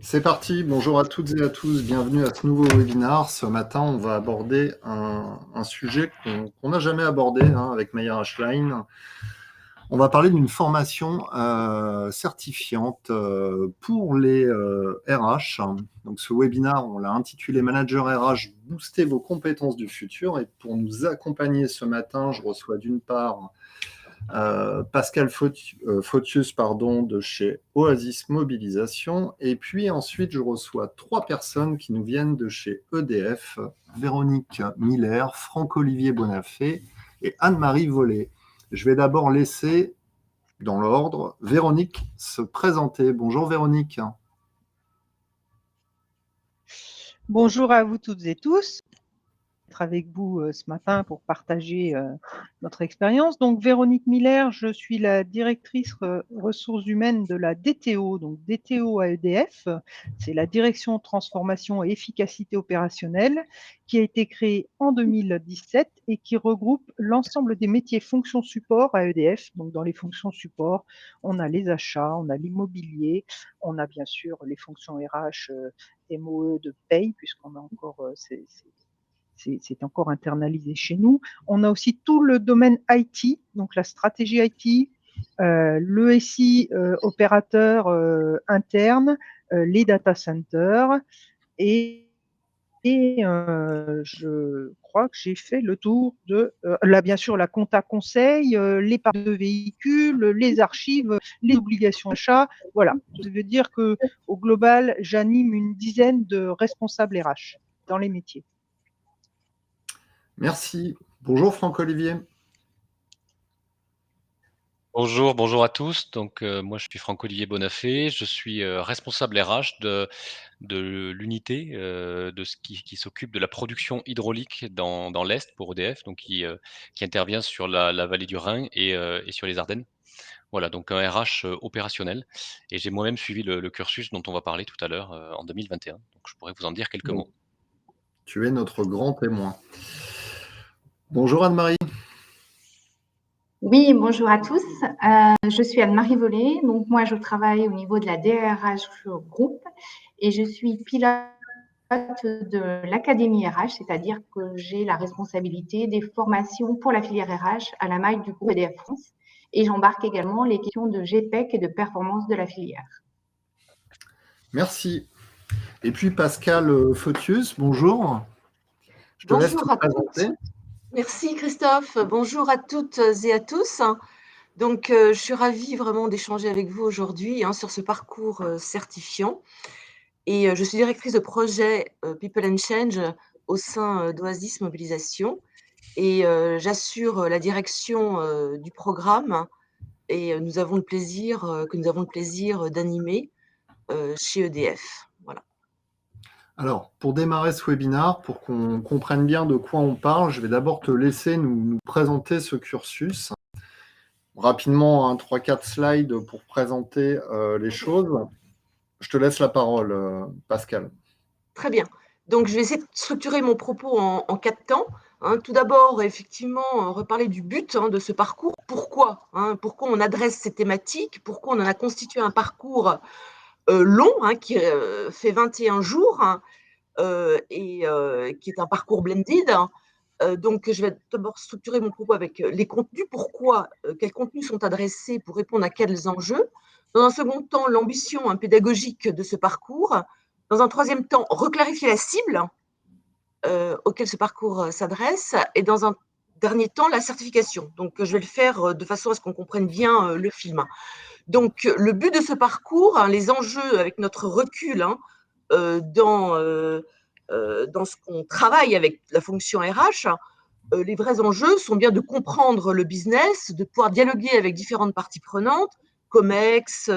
C'est parti, bonjour à toutes et à tous, bienvenue à ce nouveau webinaire. Ce matin, on va aborder un sujet qu'on n'a jamais abordé avec Meyer Ashline. On va parler d'une formation certifiante pour les RH. Donc ce webinaire, on l'a intitulé Manager RH, booster vos compétences du futur. Et pour nous accompagner ce matin, je reçois d'une part Pascal Photius de chez Oasis Mobilisation. Et puis ensuite, je reçois 3 personnes qui nous viennent de chez EDF, Véronique Miller, Franck-Olivier Bonafé et Anne-Marie Vollet. Je vais d'abord laisser, dans l'ordre, Véronique se présenter. Bonjour Véronique. Bonjour à vous toutes et tous. Avec vous ce matin pour partager notre expérience. Donc Véronique Miller, je suis la directrice ressources humaines de la DTO, donc DTO à EDF, c'est la direction transformation et efficacité opérationnelle qui a été créée en 2017 et qui regroupe l'ensemble des métiers fonctions support à EDF. Donc dans les fonctions support, on a les achats, on a l'immobilier, on a bien sûr les fonctions RH, MOE de paye, puisqu'on a encore c'est encore internalisé chez nous. On a aussi tout le domaine IT, donc la stratégie IT, l'ESI opérateur interne, les data centers et je crois que j'ai fait le tour de là bien sûr la compta conseil, les parts de véhicules, les archives, les obligations d'achat. Voilà, ça veut dire que au global, j'anime une dizaine de responsables RH dans les métiers. Merci. Bonjour Franck-Olivier. Bonjour à tous. Donc, moi, je suis Franck-Olivier Bonafé. Je suis responsable RH de l'unité de ce qui s'occupe de la production hydraulique dans l'Est pour EDF, donc qui intervient sur la vallée du Rhin et sur les Ardennes. Voilà, donc un RH opérationnel. Et j'ai moi-même suivi le cursus dont on va parler tout à l'heure en 2021. Donc, je pourrais vous en dire quelques mots. Tu es notre grand témoin. Bonjour Anne-Marie. Oui, bonjour à tous. Je suis Anne-Marie Vollet. Donc, moi, je travaille au niveau de la DRH Group et je suis pilote de l'Académie RH, c'est-à-dire que j'ai la responsabilité des formations pour la filière RH à la maille du groupe EDF France. Et j'embarque également les questions de GPEC et de performance de la filière. Merci. Et puis Pascal Photius, bonjour. Je te laisse te présenter. Merci Christophe. Bonjour à toutes et à tous. Donc, je suis ravie vraiment d'échanger avec vous aujourd'hui sur ce parcours certifiant. Et je suis directrice de projet People and Change au sein d'Oasis Mobilisation. Et j'assure la direction du programme. Et nous avons le plaisir d'animer chez EDF. Voilà. Alors, pour démarrer ce webinaire, pour qu'on comprenne bien de quoi on parle, je vais d'abord te laisser nous présenter ce cursus. Rapidement, 3-4 slides pour présenter les choses. Je te laisse la parole, Pascal. Très bien. Donc, je vais essayer de structurer mon propos en 4 temps. Tout d'abord, effectivement, reparler du but de ce parcours. Pourquoi pourquoi on adresse ces thématiques? Pourquoi on en a constitué un parcours long qui fait 21 jours et qui est un parcours blended. Donc, je vais d'abord structurer mon propos avec les contenus. Pourquoi quels contenus sont adressés pour répondre à quels enjeux? Dans un second temps, l'ambition pédagogique de ce parcours. Dans un troisième temps, reclarifier la cible auquel ce parcours s'adresse. Et dans un dernier temps, la certification. Donc, je vais le faire de façon à ce qu'on comprenne bien le film. Donc, le but de ce parcours, les enjeux avec notre recul dans ce qu'on travaille avec la fonction RH, les vrais enjeux sont bien de comprendre le business, de pouvoir dialoguer avec différentes parties prenantes, COMEX,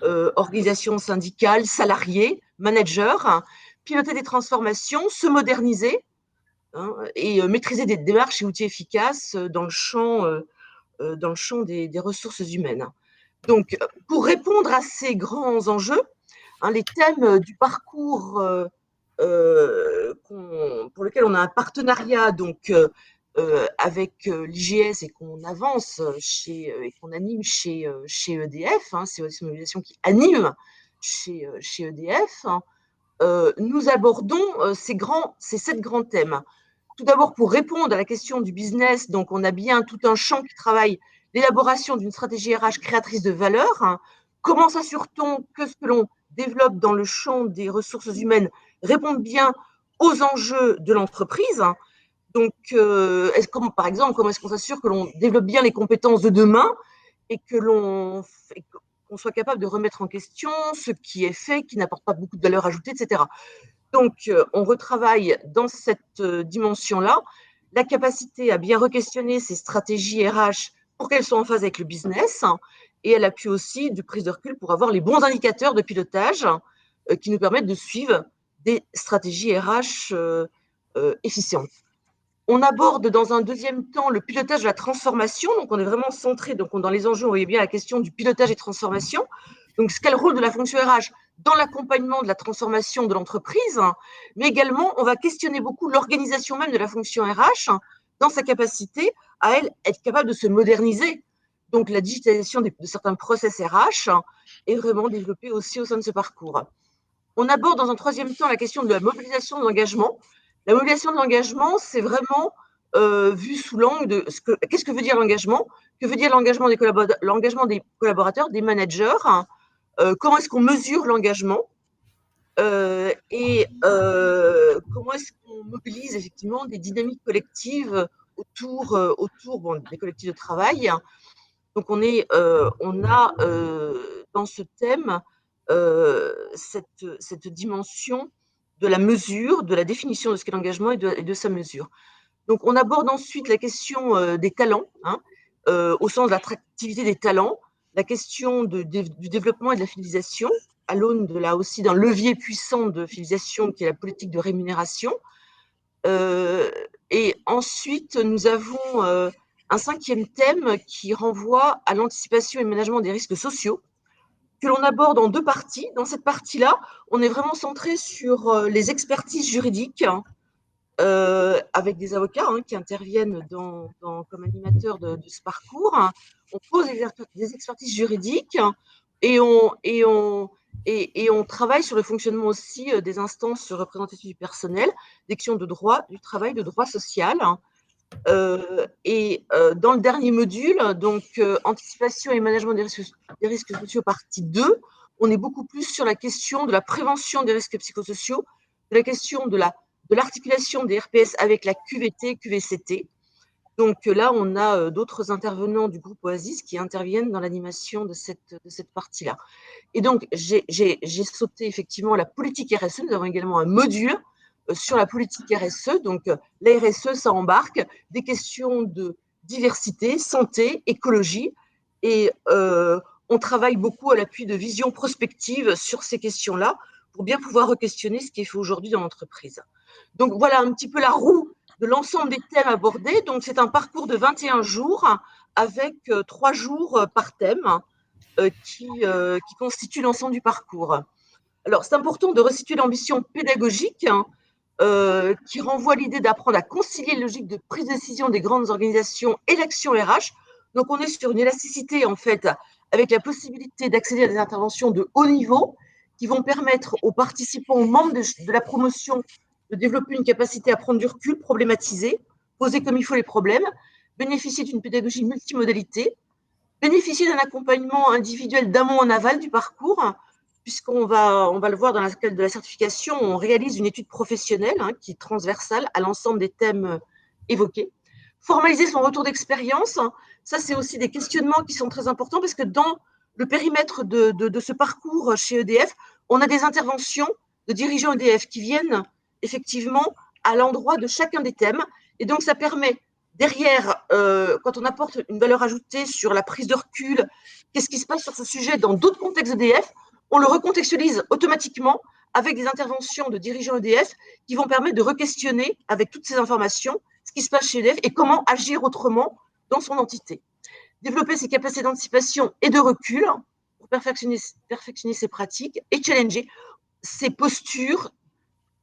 organisations syndicales, salariés, managers, piloter des transformations, se moderniser et maîtriser des démarches et outils efficaces dans le champ des ressources humaines. Donc, pour répondre à ces grands enjeux, les thèmes du parcours pour lequel on a un partenariat avec l'IGS et qu'on avance et qu'on anime chez EDF, c'est Oasis Mobilisation qui anime chez EDF, nous abordons ces 7 grands thèmes. Tout d'abord, pour répondre à la question du business, donc on a bien tout un champ qui travaille l'élaboration d'une stratégie RH créatrice de valeur. Comment s'assure-t-on que ce que l'on développe dans le champ des ressources humaines répond bien aux enjeux de l'entreprise? Donc, par exemple, comment est-ce qu'on s'assure que l'on développe bien les compétences de demain et qu'on soit capable de remettre en question ce qui est fait, qui n'apporte pas beaucoup de valeur ajoutée, etc. Donc, on retravaille dans cette dimension-là la capacité à bien re-questionner ces stratégies RH pour qu'elles soient en phase avec le business, et elle appuie aussi de prise de recul pour avoir les bons indicateurs de pilotage qui nous permettent de suivre des stratégies RH efficientes. On aborde dans un deuxième temps le pilotage de la transformation. Donc, on est vraiment centré. Donc, dans les enjeux, on voyait bien la question du pilotage et transformation. Donc, quel est le rôle de la fonction RH dans l'accompagnement de la transformation de l'entreprise, mais également, on va questionner beaucoup l'organisation même de la fonction RH dans sa capacité à, elle, être capable de se moderniser. Donc, la digitalisation de certains process RH est vraiment développée aussi au sein de ce parcours. On aborde dans un troisième temps la question de la mobilisation de l'engagement. La mobilisation de l'engagement, c'est vraiment vu sous l'angle de qu'est-ce que veut dire l'engagement, que veut dire l'engagement des collaborateurs, des managers, comment est-ce qu'on mesure l'engagement et comment est-ce qu'on mobilise effectivement des dynamiques collectives autour des collectifs de travail. Donc, on a dans ce thème cette dimension de la mesure, de la définition de ce qu'est l'engagement et de sa mesure. Donc, on aborde ensuite la question des talents, au sens de l'attractivité des talents, la question du développement et de la fidélisation, à l'aune là aussi d'un levier puissant de fidélisation qui est la politique de rémunération. Et ensuite, nous avons un cinquième thème qui renvoie à l'anticipation et le management des risques sociaux, que l'on aborde en 2 parties. Dans cette partie-là, on est vraiment centré sur les expertises juridiques, avec des avocats qui interviennent comme animateurs de ce parcours. On pose des expertises juridiques et on travaille sur le fonctionnement aussi des instances représentatives du personnel, des questions de droit du travail, de droit social. Dans le dernier module, donc anticipation et management des risques sociaux, partie 2, on est beaucoup plus sur la question de la prévention des risques psychosociaux, de la question de l'articulation des RPS avec la QVT, QVCT. Donc là, on a d'autres intervenants du groupe Oasis qui interviennent dans l'animation de cette partie-là. Et donc, j'ai sauté effectivement la politique RSE. Nous avons également un module sur la politique RSE. Donc, la RSE, ça embarque des questions de diversité, santé, écologie. Et on travaille beaucoup à l'appui de visions prospectives sur ces questions-là pour bien pouvoir re-questionner ce qui est fait aujourd'hui dans l'entreprise. Donc, voilà un petit peu la roue de l'ensemble des thèmes abordés. Donc, c'est un parcours de 21 jours avec 3 jours par thème qui constitue l'ensemble du parcours. Alors, c'est important de resituer l'ambition pédagogique qui renvoie à l'idée d'apprendre à concilier les logiques de prise de décision des grandes organisations et l'action RH. Donc, on est sur une élasticité, en fait, avec la possibilité d'accéder à des interventions de haut niveau qui vont permettre aux participants, aux membres de la promotion de développer une capacité à prendre du recul, problématiser, poser comme il faut les problèmes, bénéficier d'une pédagogie multimodalité, bénéficier d'un accompagnement individuel d'amont en aval du parcours, puisqu'on va le voir dans le cadre de la certification, on réalise une étude professionnelle qui est transversale à l'ensemble des thèmes évoqués. Formaliser son retour d'expérience, ça c'est aussi des questionnements qui sont très importants parce que dans le périmètre de ce parcours chez EDF, on a des interventions de dirigeants EDF qui viennent effectivement à l'endroit de chacun des thèmes. Et donc, ça permet derrière, quand on apporte une valeur ajoutée sur la prise de recul, qu'est-ce qui se passe sur ce sujet dans d'autres contextes EDF, on le recontextualise automatiquement avec des interventions de dirigeants EDF qui vont permettre de re-questionner avec toutes ces informations ce qui se passe chez EDF et comment agir autrement dans son entité. Développer ses capacités d'anticipation et de recul pour perfectionner ses pratiques et challenger ses postures,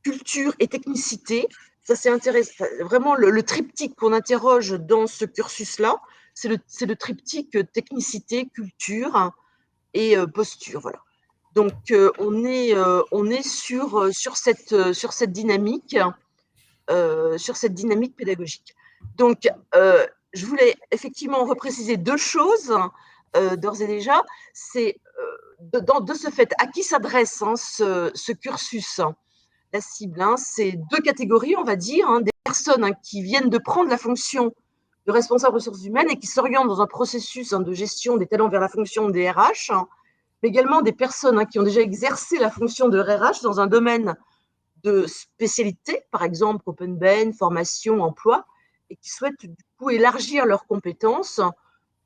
culture et technicité. Ça, c'est intéressant. Vraiment, le triptyque qu'on interroge dans ce cursus-là, c'est le triptyque technicité, culture et posture. Voilà. Donc, on est sur cette dynamique pédagogique. Donc, je voulais effectivement repréciser 2 choses, d'ores et déjà. C'est, de ce fait, à qui s'adresse, ce cursus, la cible, c'est 2 catégories, on va dire, des personnes, qui viennent de prendre la fonction de responsable ressources humaines et qui s'orientent dans un processus, de gestion des talents vers la fonction de RH, mais également des personnes, qui ont déjà exercé la fonction de RH dans un domaine de spécialité, par exemple Open Ben, formation, emploi, et qui souhaitent du coup élargir leurs compétences,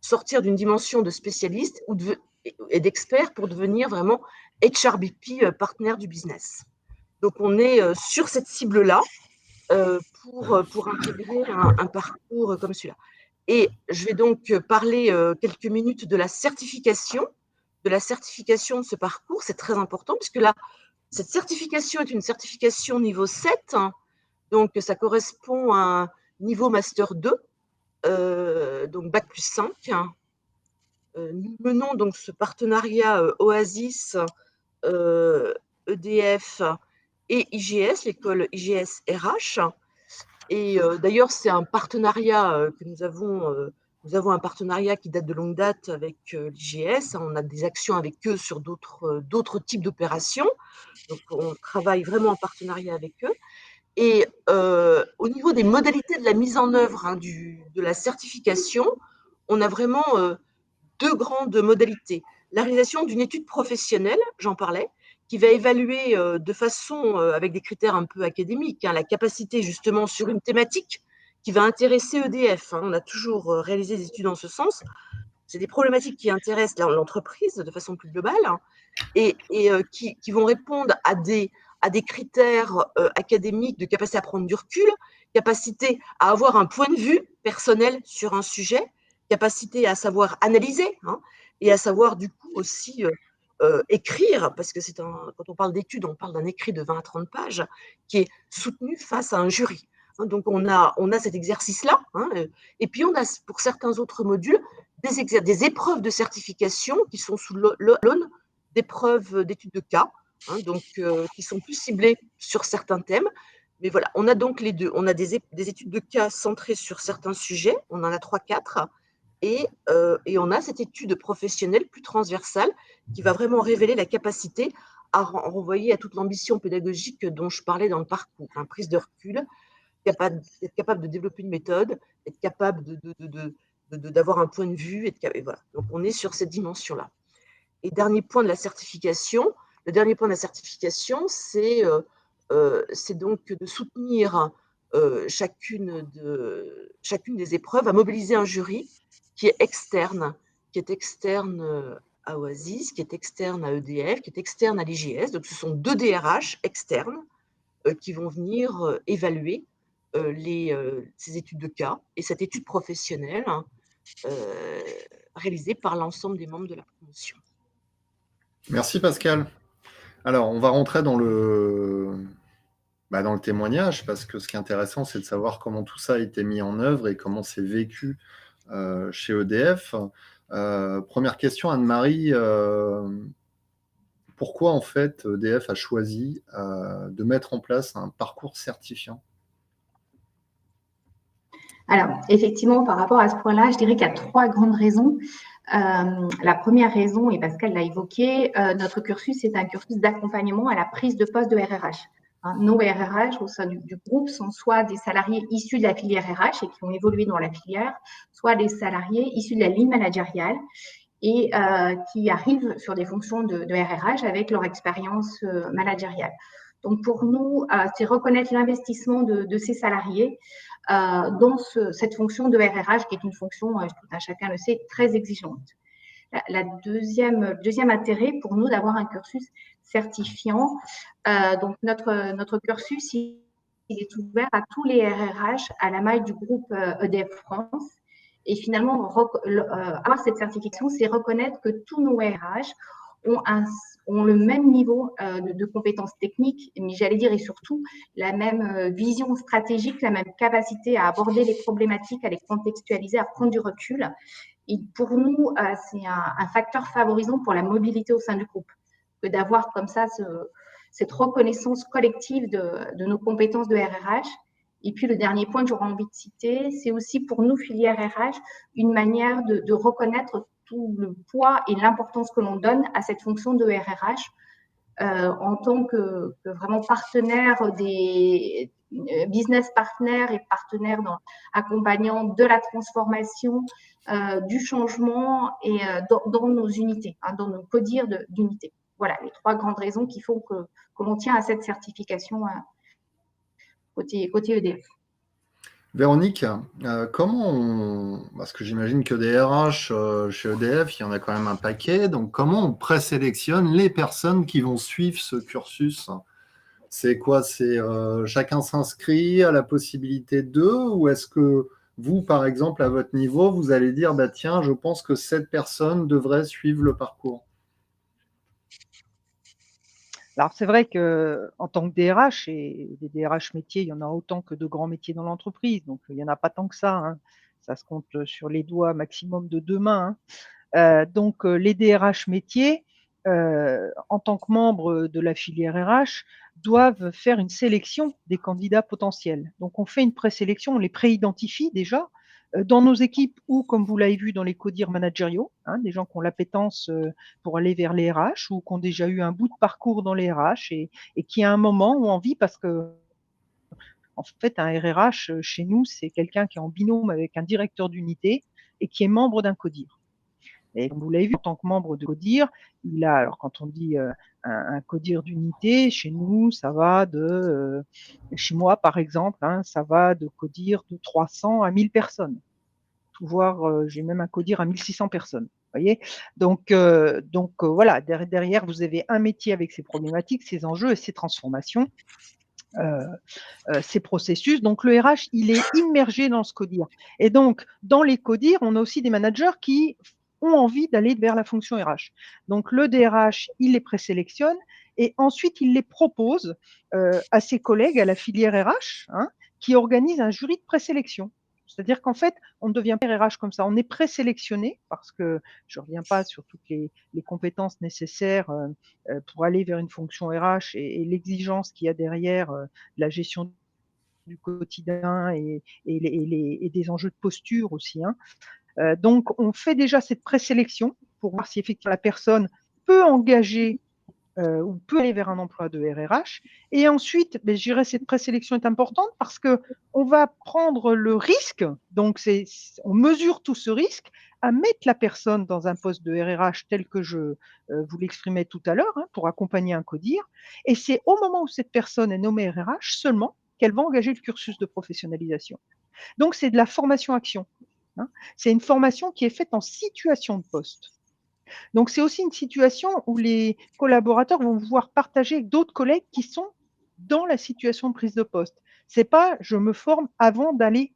sortir d'une dimension de spécialiste et d'expert pour devenir vraiment HRBP, partenaire du business. Donc on est sur cette cible-là pour intégrer un parcours comme celui-là. Et je vais donc parler quelques minutes de la certification de ce parcours. C'est très important puisque là, cette certification est une certification niveau 7, donc ça correspond à un niveau Master 2, donc Bac plus 5. Nous menons donc ce partenariat Oasis, EDF et IGS, l'école IGS RH. Et d'ailleurs, c'est un partenariat que nous avons un partenariat qui date de longue date avec l'IGS. On a des actions avec eux sur d'autres types d'opérations. Donc, on travaille vraiment en partenariat avec eux. Et au niveau des modalités de la mise en œuvre de la certification, on a vraiment 2 grandes modalités. La réalisation d'une étude professionnelle, j'en parlais, qui va évaluer de façon, avec des critères un peu académiques, la capacité justement sur une thématique qui va intéresser EDF. On a toujours réalisé des études en ce sens. C'est des problématiques qui intéressent l'entreprise de façon plus globale et qui vont répondre à des critères académiques de capacité à prendre du recul, capacité à avoir un point de vue personnel sur un sujet, capacité à savoir analyser et à savoir du coup aussi écrire, parce que quand on parle d'études, on parle d'un écrit de 20 à 30 pages qui est soutenu face à un jury. Donc on a cet exercice-là, et puis on a pour certains autres modules des épreuves de certification qui sont sous l'aune d'épreuves d'études de cas, donc qui sont plus ciblées sur certains thèmes. Mais voilà, on a donc les deux. On a des études de cas centrées sur certains sujets, on en a 3-4, et on a cette étude professionnelle plus transversale qui va vraiment révéler la capacité à renvoyer à toute l'ambition pédagogique dont je parlais dans le parcours, prise de recul, être capable de développer une méthode, être capable d'avoir un point de vue, et voilà. Donc on est sur cette dimension-là. Et le dernier point de la certification, c'est donc de soutenir chacune des épreuves, à mobiliser un jury qui est externe à Oasis, qui est externe à EDF, qui est externe à l'IGS. Donc ce sont 2 DRH externes qui vont venir évaluer ces études de cas et cette étude professionnelle réalisée par l'ensemble des membres de la promotion. Merci Pascal. Alors, on va rentrer dans le témoignage, parce que ce qui est intéressant, c'est de savoir comment tout ça a été mis en œuvre et comment c'est vécu chez EDF. Première question, Anne-Marie. Pourquoi, en fait, EDF a choisi de mettre en place un parcours certifiant? Alors, effectivement, par rapport à ce point-là, je dirais qu'il y a 3 grandes raisons. La première raison, et Pascal l'a évoqué, notre cursus est un cursus d'accompagnement à la prise de poste de RRH. Nos RRH au sein du groupe sont soit des salariés issus de la filière RH et qui ont évolué dans la filière, soit des salariés issus de la ligne managériale et qui arrivent sur des fonctions de RRH avec leur expérience managériale. Donc, pour nous, c'est reconnaître l'investissement de ces salariés dans cette fonction de RRH, qui est une fonction, tout un chacun le sait, très exigeante. La deuxième intérêt pour nous d'avoir un cursus certifiant, donc notre cursus, il est ouvert à tous les RRH à la maille du groupe EDF France. Et finalement, avoir cette certification, c'est reconnaître que tous nos RH ont le même niveau de compétences techniques, mais j'allais dire et surtout la même vision stratégique, la même capacité à aborder les problématiques, à les contextualiser, à prendre du recul. Et pour nous, c'est un facteur favorisant pour la mobilité au sein du groupe. que d'avoir comme ça cette reconnaissance collective de nos compétences de RRH. Et puis, le dernier point que j'aurais envie de citer, c'est aussi pour nous, filière RH, une manière de reconnaître tout le poids et l'importance que l'on donne à cette fonction de RRH en tant que vraiment partenaire des business partners et partenaires accompagnant de la transformation, du changement et dans nos unités, dans nos codires d'unités. Voilà les 3 grandes raisons qui font que l'on tient à cette certification côté EDF. Véronique, parce que j'imagine que des RH chez EDF, il y en a quand même un paquet, donc comment on présélectionne les personnes qui vont suivre ce cursus? C'est quoi? C'est chacun s'inscrit à la possibilité d'eux, ou est-ce que vous, par exemple, à votre niveau, vous allez dire, bah, tiens, je pense que cette personne devrait suivre le parcours? Alors, c'est vrai qu'en tant que DRH, et des DRH métiers, il y en a autant que de grands métiers dans l'entreprise, donc il n'y en a pas tant que ça, hein. Ça se compte sur les doigts maximum de 2 mains, hein. Donc, les DRH métiers, en tant que membres de la filière RH, doivent faire une sélection des candidats potentiels. Donc, on fait une présélection, on les pré-identifie déjà dans nos équipes ou, comme vous l'avez vu, dans les codires managériaux, hein, des gens qui ont l'appétence pour aller vers les RH ou qui ont déjà eu un bout de parcours dans les RH et qui, à un moment, ont envie, parce que, en fait, un RRH, chez nous, c'est quelqu'un qui est en binôme avec un directeur d'unité et qui est membre d'un codir. Et comme vous l'avez vu, en tant que membre de CODIR, il a, alors quand on dit un CODIR d'unité, chez nous, ça va chez moi par exemple, hein, ça va de CODIR de 300 à 1000 personnes. Voire, j'ai même un CODIR à 1600 personnes. Vous voyez, donc voilà, derrière, vous avez un métier avec ses problématiques, ses enjeux et ses transformations. Ces processus. Donc, le RH, il est immergé dans ce CODIR. Et donc, dans les CODIR, on a aussi des managers qui ont envie d'aller vers la fonction RH. Donc, le DRH, il les présélectionne et ensuite, il les propose à ses collègues à la filière RH, hein, qui organise un jury de présélection. C'est-à-dire qu'en fait, on ne devient pas RH comme ça. On est présélectionné parce que je ne reviens pas sur toutes les compétences nécessaires pour aller vers une fonction RH et l'exigence qu'il y a derrière la gestion du quotidien et des enjeux de posture aussi, hein. Donc, on fait déjà cette présélection pour voir si effectivement la personne peut engager ou peut aller vers un emploi de RRH. Et ensuite, je dirais cette présélection est importante parce qu'on va prendre le risque, donc on mesure tout ce risque, à mettre la personne dans un poste de RRH tel que je vous l'exprimais tout à l'heure, hein, pour accompagner un CODIR. Et c'est au moment où cette personne est nommée RRH seulement qu'elle va engager le cursus de professionnalisation. Donc, c'est de la formation-action, hein. C'est une formation qui est faite en situation de poste. Donc, c'est aussi une situation où les collaborateurs vont pouvoir partager avec d'autres collègues qui sont dans la situation de prise de poste. C'est pas je me forme avant d'aller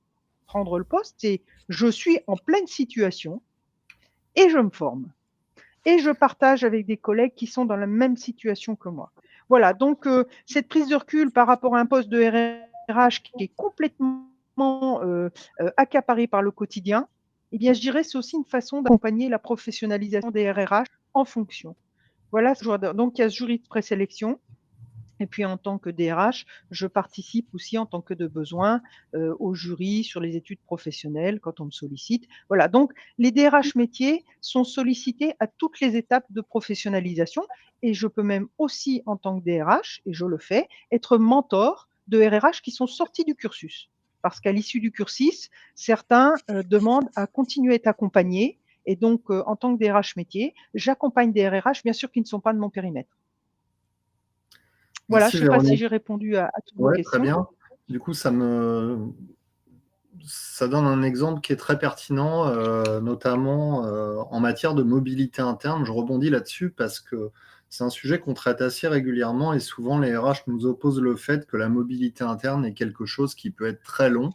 prendre le poste, c'est je suis en pleine situation et je me forme. Et je partage avec des collègues qui sont dans la même situation que moi. Voilà, donc cette prise de recul par rapport à un poste de RRH qui est complètement accaparé par le quotidien, eh bien, je dirais c'est aussi une façon d'accompagner la professionnalisation des RRH en fonction. Voilà, donc il y a ce jury de présélection. Et puis en tant que DRH, je participe aussi en tant que de besoin au jury sur les études professionnelles quand on me sollicite. Voilà, donc les DRH métiers sont sollicités à toutes les étapes de professionnalisation et je peux même aussi en tant que DRH, et je le fais, être mentor de RRH qui sont sortis du cursus. Parce qu'à l'issue du cursus, certains demandent à continuer à être accompagnés et donc en tant que DRH métier, j'accompagne des RRH bien sûr qui ne sont pas de mon périmètre. Voilà, Merci, je ne sais pas si Véronique. j'ai répondu à toutes vos Ouais, très questions. bien. Du coup, ça donne un exemple qui est très pertinent, notamment en matière de mobilité interne. Je rebondis là-dessus parce que c'est un sujet qu'on traite assez régulièrement et souvent les RH nous opposent le fait que la mobilité interne est quelque chose qui peut être très long.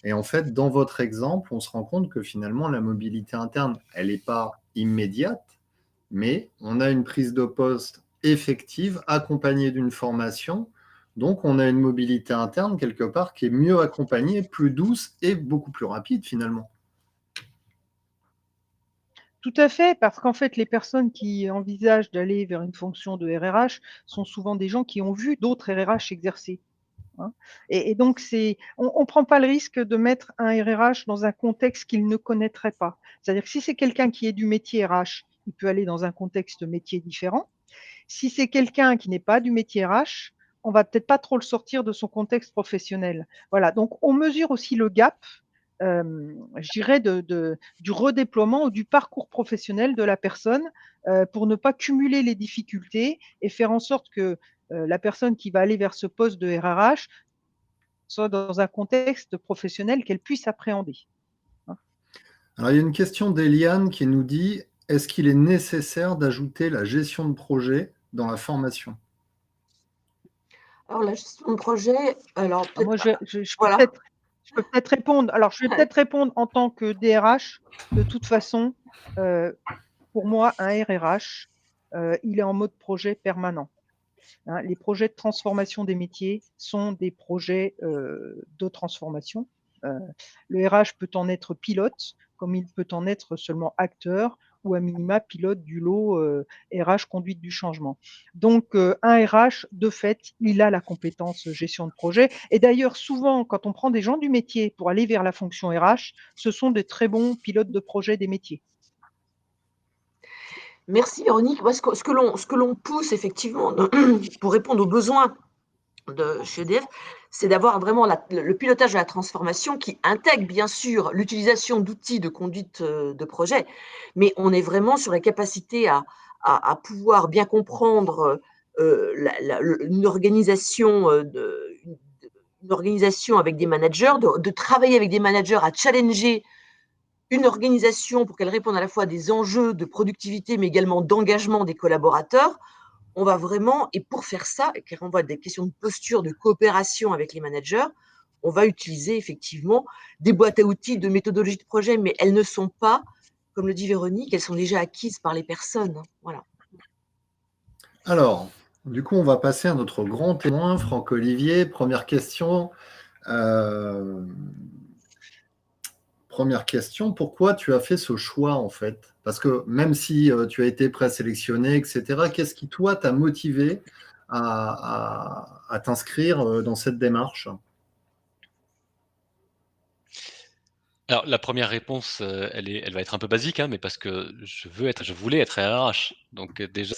Et en fait, dans votre exemple, on se rend compte que finalement, la mobilité interne, elle n'est pas immédiate, mais on a une prise de poste effective accompagnée d'une formation. Donc, on a une mobilité interne quelque part qui est mieux accompagnée, plus douce et beaucoup plus rapide finalement. Tout à fait, parce qu'en fait, les personnes qui envisagent d'aller vers une fonction de RRH sont souvent des gens qui ont vu d'autres RRH exercer. Hein. Et donc, on ne prend pas le risque de mettre un RRH dans un contexte qu'il ne connaîtrait pas. C'est-à-dire que si c'est quelqu'un qui est du métier RH, il peut aller dans un contexte métier différent. Si c'est quelqu'un qui n'est pas du métier RH, on va peut-être pas trop le sortir de son contexte professionnel. Voilà, donc on mesure aussi le gap, je dirais, du redéploiement ou du parcours professionnel de la personne pour ne pas cumuler les difficultés et faire en sorte que la personne qui va aller vers ce poste de RRH soit dans un contexte professionnel qu'elle puisse appréhender. Hein. Alors, il y a une question d'Eliane qui nous dit, est-ce qu'il est nécessaire d'ajouter la gestion de projet dans la formation? Alors, la gestion de projet, alors peut-être Moi, pas. je Voilà. peux peut-être répondre. Alors, je vais peut-être répondre en tant que DRH. De toute façon, pour moi, un RRH, il est en mode projet permanent. Hein. Les projets de transformation des métiers sont des projets de transformation. Le RH peut en être pilote, comme il peut en être seulement acteur ou à minima pilote du lot RH conduite du changement. Donc, un RH, de fait, il a la compétence gestion de projet. Et d'ailleurs, souvent, quand on prend des gens du métier pour aller vers la fonction RH, ce sont de très bons pilotes de projet des métiers. Merci Véronique. Moi, ce que l'on pousse effectivement pour répondre aux besoins chez EDF, c'est d'avoir vraiment le pilotage de la transformation qui intègre bien sûr l'utilisation d'outils de conduite de projet, mais on est vraiment sur la capacité à pouvoir bien comprendre une organisation une organisation avec des managers, de travailler avec des managers à challenger une organisation pour qu'elle réponde à la fois à des enjeux de productivité, mais également d'engagement des collaborateurs. On va vraiment, et pour faire ça, car on voit des questions de posture, de coopération avec les managers, on va utiliser effectivement des boîtes à outils de méthodologie de projet, mais elles ne sont pas, comme le dit Véronique, elles sont déjà acquises par les personnes. Voilà. Alors, du coup, on va passer à notre grand témoin, Franck-Olivier. Première question. Première question, pourquoi tu as fait ce choix en fait? Parce que même si tu as été présélectionné, etc., qu'est-ce qui, toi, t'a motivé à t'inscrire dans cette démarche? Alors, la première réponse, elle va être un peu basique, hein, mais parce que je voulais être RH. Donc, déjà,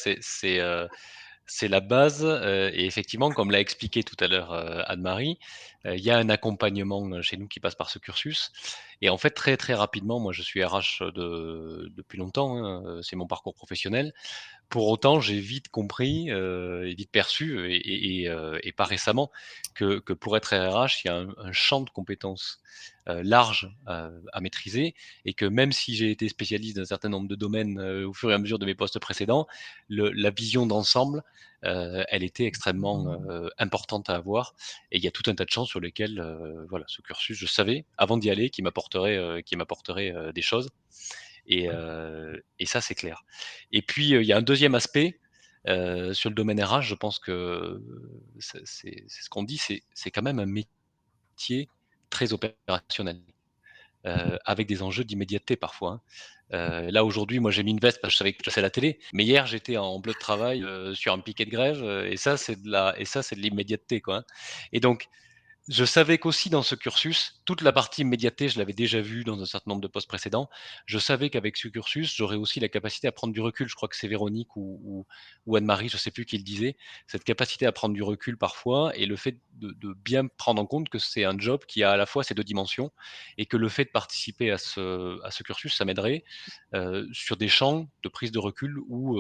c'est la base. Et effectivement, comme l'a expliqué tout à l'heure Anne-Marie, il y a un accompagnement chez nous qui passe par ce cursus. Et en fait, très très rapidement, moi, je suis RH depuis longtemps. Hein, c'est mon parcours professionnel. Pour autant, j'ai vite compris et vite perçu, et pas récemment, que pour être RH, il y a un champ de compétences large à maîtriser, et que même si j'ai été spécialiste d'un certain nombre de domaines au fur et à mesure de mes postes précédents, la vision d'ensemble, elle était extrêmement importante à avoir. Et il y a tout un tas de champs sur lesquels, voilà, ce cursus, je savais avant d'y aller, qu'il m'apporterait des choses. Et ça, c'est clair. Et puis, il y a un deuxième aspect sur le domaine RH. Je pense que c'est ce qu'on dit, c'est quand même un métier très opérationnel, avec des enjeux d'immédiateté parfois. Hein. Là aujourd'hui, moi j'ai mis une veste parce que je savais que je passais à la télé, mais hier j'étais en bleu de travail sur un piquet de grève, et ça c'est de l'immédiateté, quoi. Hein. Et donc je savais qu'aussi dans ce cursus, toute la partie immédiateté, je l'avais déjà vue dans un certain nombre de postes précédents. Je savais qu'avec ce cursus, j'aurais aussi la capacité à prendre du recul. Je crois que c'est Véronique ou Anne-Marie, je ne sais plus qui le disait, cette capacité à prendre du recul parfois, et le fait de bien prendre en compte que c'est un job qui a à la fois ces deux dimensions, et que le fait de participer à ce cursus, ça m'aiderait sur des champs de prise de recul où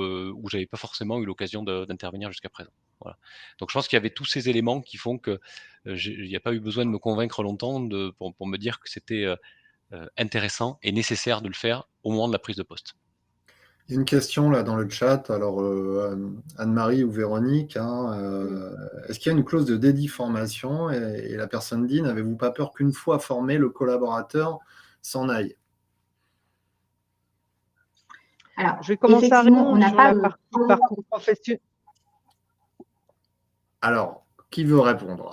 je n'avais pas forcément eu l'occasion d'intervenir jusqu'à présent. Voilà. Donc je pense qu'il y avait tous ces éléments qui font que il n'y a pas eu besoin de me convaincre longtemps pour me dire que c'était intéressant et nécessaire de le faire au moment de la prise de poste. Il y a une question là dans le chat, alors Anne-Marie ou Véronique, hein, est-ce qu'il y a une clause de dédit formation? Et la personne dit, n'avez-vous pas peur qu'une fois formé, le collaborateur s'en aille? Alors, je vais commencer à effectivement, on répondre n'a sur pas la partie parcours professionnel. Alors, qui veut répondre?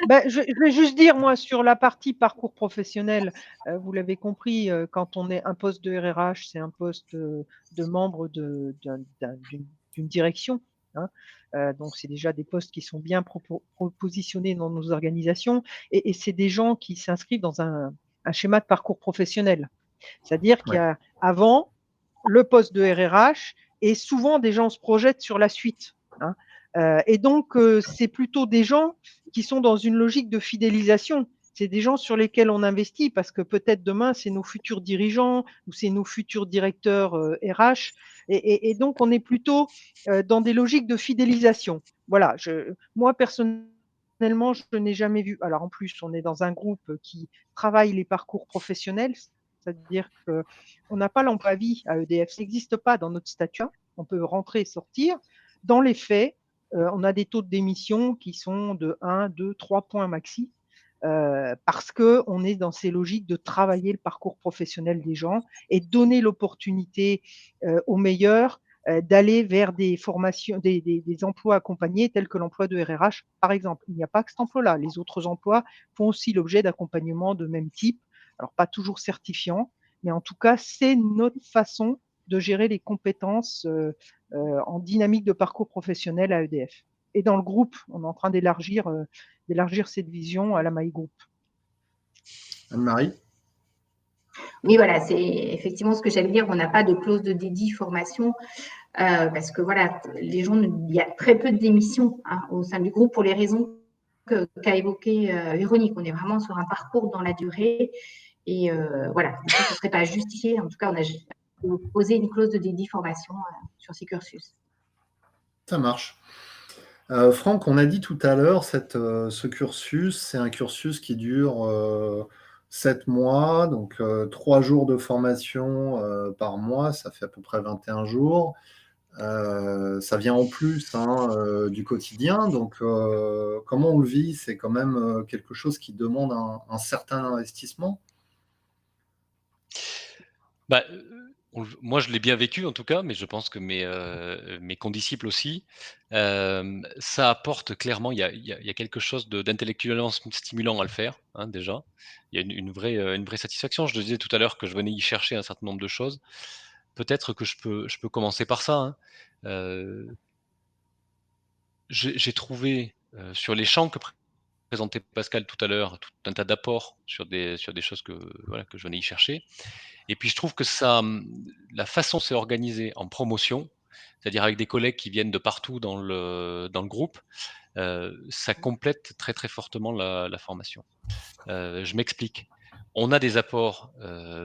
Je vais juste dire, moi, sur la partie parcours professionnel, vous l'avez compris, quand on est un poste de RRH, c'est un poste de membre d'une direction. Hein. Donc, c'est déjà des postes qui sont bien positionnés dans nos organisations et c'est des gens qui s'inscrivent dans un schéma de parcours professionnel. C'est-à-dire qu'il y a avant le poste de RRH et souvent des gens se projettent sur la suite. Hein. Et donc, c'est plutôt des gens qui sont dans une logique de fidélisation. C'est des gens sur lesquels on investit parce que peut-être demain, c'est nos futurs dirigeants ou c'est nos futurs directeurs RH. Et donc, on est plutôt dans des logiques de fidélisation. Voilà, moi, personnellement, je n'ai jamais vu. Alors, en plus, on est dans un groupe qui travaille les parcours professionnels, c'est-à-dire qu'on n'a pas l'emploi à vie à EDF. Ça n'existe pas dans notre statut. On peut rentrer et sortir. Dans les faits, on a des taux de démission qui sont de 1, 2, 3 points maxi, parce qu'on est dans ces logiques de travailler le parcours professionnel des gens et donner l'opportunité aux meilleurs d'aller vers des formations, des emplois accompagnés tels que l'emploi de RRH, par exemple. Il n'y a pas que cet emploi-là. Les autres emplois font aussi l'objet d'accompagnement de même type. Alors, pas toujours certifiant, mais en tout cas, c'est notre façon de gérer les compétences en dynamique de parcours professionnel à EDF. Et dans le groupe, on est en train d'élargir cette vision à la My Group. Anne-Marie? Oui, voilà, c'est effectivement ce que j'allais dire. On n'a pas de clause de dédit formation parce que voilà, les gens, il y a très peu de démissions au sein du groupe pour les raisons qu'a évoqué Véronique. On est vraiment sur un parcours dans la durée et voilà, du coup, ce ne serait pas justifié. En tout cas, on a posé une clause de dédit formation sur ces cursus. Ça marche. Franck, on a dit tout à l'heure, ce cursus, c'est un cursus qui dure 7 mois, donc 3 jours de formation par mois, ça fait à peu près 21 jours. Ça vient en plus du quotidien, donc comment on le vit? C'est quand même quelque chose qui demande un certain investissement. Bah, moi, je l'ai bien vécu en tout cas, mais je pense que mes condisciples aussi. Ça apporte clairement, il y a quelque chose d'intellectuellement stimulant à le faire, hein, déjà. Il y a une vraie satisfaction. Je le disais tout à l'heure que je venais y chercher un certain nombre de choses. Peut-être que je peux commencer par ça, hein. J'ai trouvé, sur les champs que présentait Pascal tout à l'heure, tout un tas d'apports sur des choses que, voilà, que je venais y chercher. Et puis je trouve que ça, la façon dont c'est organisé en promotion, c'est-à-dire avec des collègues qui viennent de partout dans le groupe, ça complète très, très fortement la formation. Je m'explique. On a des apports,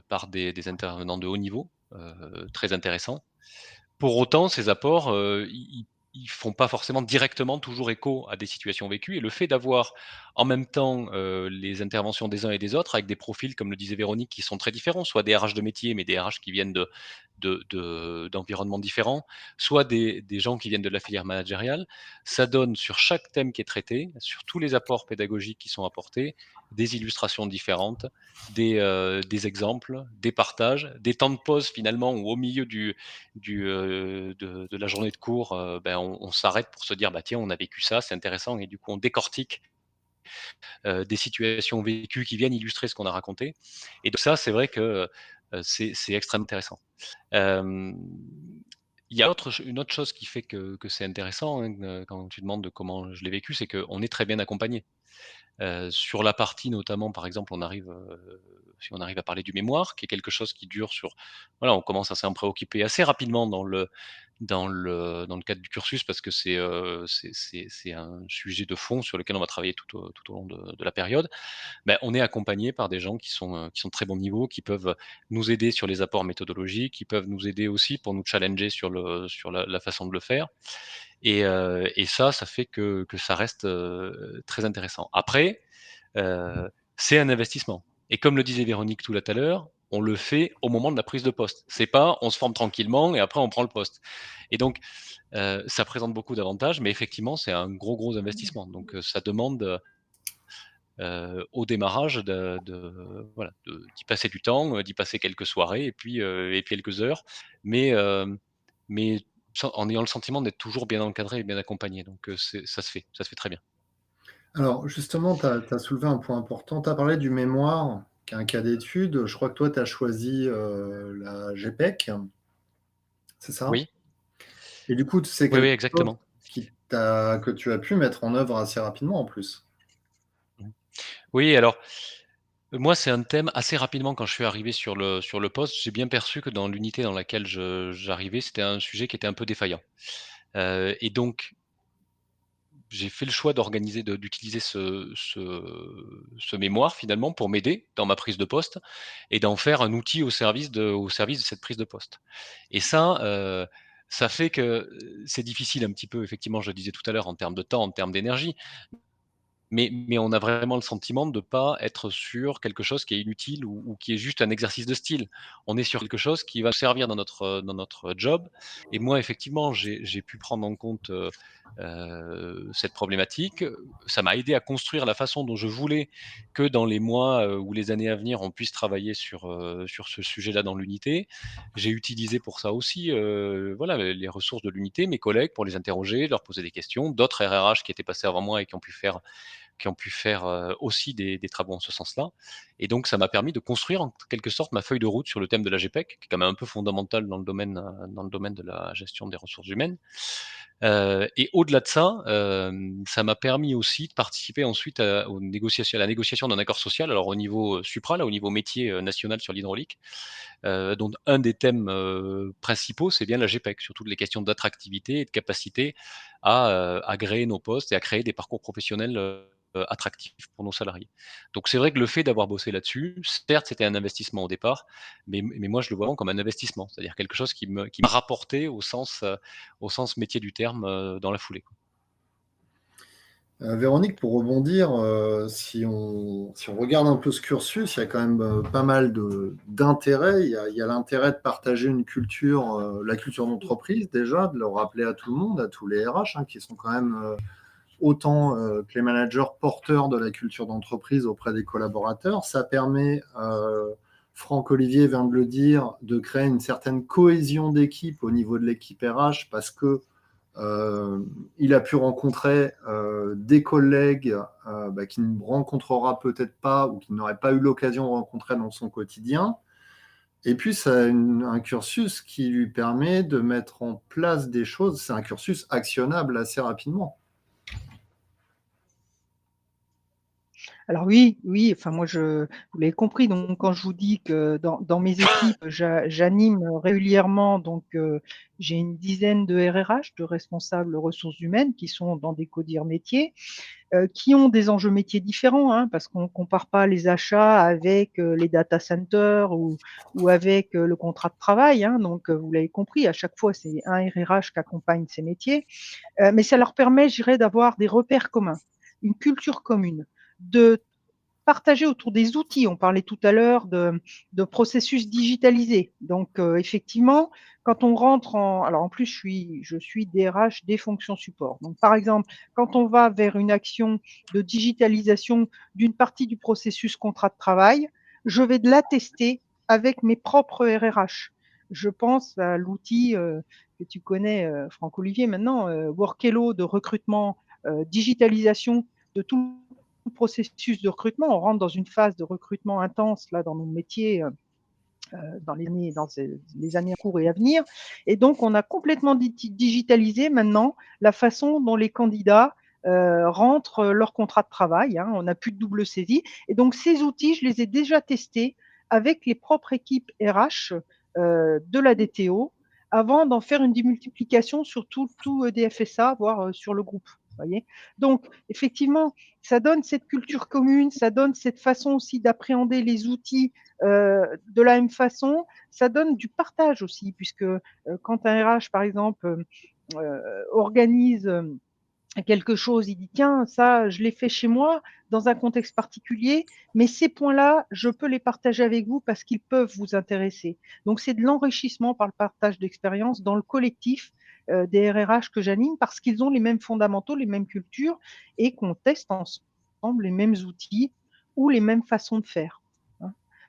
par des intervenants de haut niveau, très intéressants. Pour autant, ces apports, ils font pas forcément directement toujours écho à des situations vécues et le fait d'avoir en même temps, les interventions des uns et des autres avec des profils, comme le disait Véronique, qui sont très différents, soit des RH de métier, mais des RH qui viennent d'environnements différents, soit des gens qui viennent de la filière managériale. Ça donne sur chaque thème qui est traité, sur tous les apports pédagogiques qui sont apportés, des illustrations différentes, des exemples, des partages, des temps de pause finalement où au milieu de la journée de cours, on s'arrête pour se dire bah tiens on a vécu ça, c'est intéressant et du coup on décortique des situations vécues qui viennent illustrer ce qu'on a raconté. Et donc ça c'est vrai que c'est extrêmement intéressant. Il y a une autre chose qui fait que c'est intéressant hein, quand tu demandes de comment je l'ai vécu, c'est qu'on est très bien accompagné. Sur la partie notamment, par exemple, si on arrive à parler du mémoire, qui est quelque chose qui dure sur voilà, on commence à s'en préoccuper assez rapidement dans le cadre du cursus parce que c'est un sujet de fond sur lequel on va travailler tout au long de la période. On est accompagné par des gens qui sont de très bon niveau, qui peuvent nous aider sur les apports méthodologiques, qui peuvent nous aider aussi pour nous challenger sur la façon de le faire. Et ça fait que ça reste très intéressant. Après, c'est un investissement. Et comme le disait Véronique tout à l'heure, on le fait au moment de la prise de poste. C'est pas on se forme tranquillement et après on prend le poste. Et donc, ça présente beaucoup d'avantages, mais effectivement, c'est un gros investissement. Donc, ça demande au démarrage voilà, d'y passer du temps, d'y passer quelques soirées et quelques heures, mais, mais en ayant le sentiment d'être toujours bien encadré et bien accompagné. Donc ça se fait très bien. Alors, justement, tu as soulevé un point important. Tu as parlé du mémoire, qui est un cas d'étude. Je crois que toi, tu as choisi la GPEC, c'est ça? Oui, Et du coup, c'est oui, oui, quelque chose exactement. que tu as pu mettre en œuvre assez rapidement en plus. Mmh. Oui, alors, moi, c'est un thème assez rapidement quand je suis arrivé sur le poste, j'ai bien perçu que dans l'unité dans laquelle j'arrivais, c'était un sujet qui était un peu défaillant. Et donc j'ai fait le choix d'utiliser ce mémoire finalement pour m'aider dans ma prise de poste et d'en faire un outil au service de cette prise de poste. Et ça fait que, c'est difficile un petit peu effectivement, je le disais tout à l'heure en termes de temps, en termes d'énergie, mais on a vraiment le sentiment de pas être sur quelque chose qui est inutile ou qui est juste un exercice de style. On est sur quelque chose qui va servir dans notre job et moi effectivement, j'ai pu prendre en compte, cette problématique. Ça m'a aidé à construire la façon dont je voulais que dans les mois, ou les années à venir, on puisse travailler sur ce sujet-là dans l'unité. J'ai utilisé pour ça aussi, voilà, les ressources de l'unité, mes collègues pour les interroger, leur poser des questions, d'autres RRH qui étaient passés avant moi et qui ont pu faire aussi des travaux en ce sens-là. Et donc, ça m'a permis de construire en quelque sorte ma feuille de route sur le thème de la GPEC, qui est quand même un peu fondamental dans le domaine de la gestion des ressources humaines. Et au-delà de ça, ça m'a permis aussi de participer ensuite à la négociation d'un accord social, alors au niveau supra, là, au niveau métier national sur l'hydraulique, dont un des thèmes principaux, c'est bien la GPEC, sur toutes les questions d'attractivité et de capacité à agréer nos postes et à créer des parcours professionnels attractifs pour nos salariés. Donc c'est vrai que le fait d'avoir bossé là-dessus, certes, c'était un investissement au départ, mais moi je le vois vraiment comme un investissement, c'est-à-dire quelque chose qui m'a rapporté au sens métier du terme dans la foulée. Véronique, pour rebondir, si on regarde un peu ce cursus, il y a quand même pas mal d'intérêts. Il y a l'intérêt de partager une culture, la culture d'entreprise déjà, de le rappeler à tout le monde, à tous les RH, hein, qui sont quand même autant que les managers porteurs de la culture d'entreprise auprès des collaborateurs. Ça permet, Franck Olivier vient de le dire, de créer une certaine cohésion d'équipe au niveau de l'équipe RH parce que il a pu rencontrer des collègues qu'il ne rencontrera peut-être pas ou qu'il n'aurait pas eu l'occasion de rencontrer dans son quotidien. Et puis, ça a un cursus qui lui permet de mettre en place des choses. C'est un cursus actionnable assez rapidement. Alors oui, oui, enfin moi vous l'avez compris, donc quand je vous dis que dans mes équipes, j'anime régulièrement, donc j'ai une dizaine de RRH, de responsables ressources humaines, qui sont dans des CODIR métiers, qui ont des enjeux métiers différents, hein, parce qu'on ne compare pas les achats avec les data centers ou avec le contrat de travail, hein, donc vous l'avez compris, à chaque fois c'est un RRH qui accompagne ces métiers, mais ça leur permet, je dirais, d'avoir des repères communs, une culture commune, de partager autour des outils. On parlait tout à l'heure de processus digitalisés. Donc, effectivement, quand on rentre alors en plus, je suis DRH des fonctions support. Donc, par exemple, quand on va vers une action de digitalisation d'une partie du processus contrat de travail, je vais de la tester avec mes propres RRH. Je pense à l'outil que tu connais, Franck-Olivier, maintenant, Workello de recrutement, digitalisation de tout le processus de recrutement. On rentre dans une phase de recrutement intense là dans nos métiers dans les années en cours et à venir. Et donc, on a complètement digitalisé maintenant la façon dont les candidats rentrent leur contrat de travail. Hein. On n'a plus de double saisie. Et donc, ces outils, je les ai déjà testés avec les propres équipes RH de la DTO avant d'en faire une démultiplication sur tout des FSA, voire sur le groupe. Voyez, donc, effectivement, ça donne cette culture commune, ça donne cette façon aussi d'appréhender les outils de la même façon. Ça donne du partage aussi, puisque quand un RH, par exemple, organise quelque chose, il dit tiens, ça, je l'ai fait chez moi dans un contexte particulier, mais ces points-là, je peux les partager avec vous parce qu'ils peuvent vous intéresser. Donc, c'est de l'enrichissement par le partage d'expérience dans le collectif des RRH que j'anime parce qu'ils ont les mêmes fondamentaux, les mêmes cultures et qu'on teste ensemble les mêmes outils ou les mêmes façons de faire.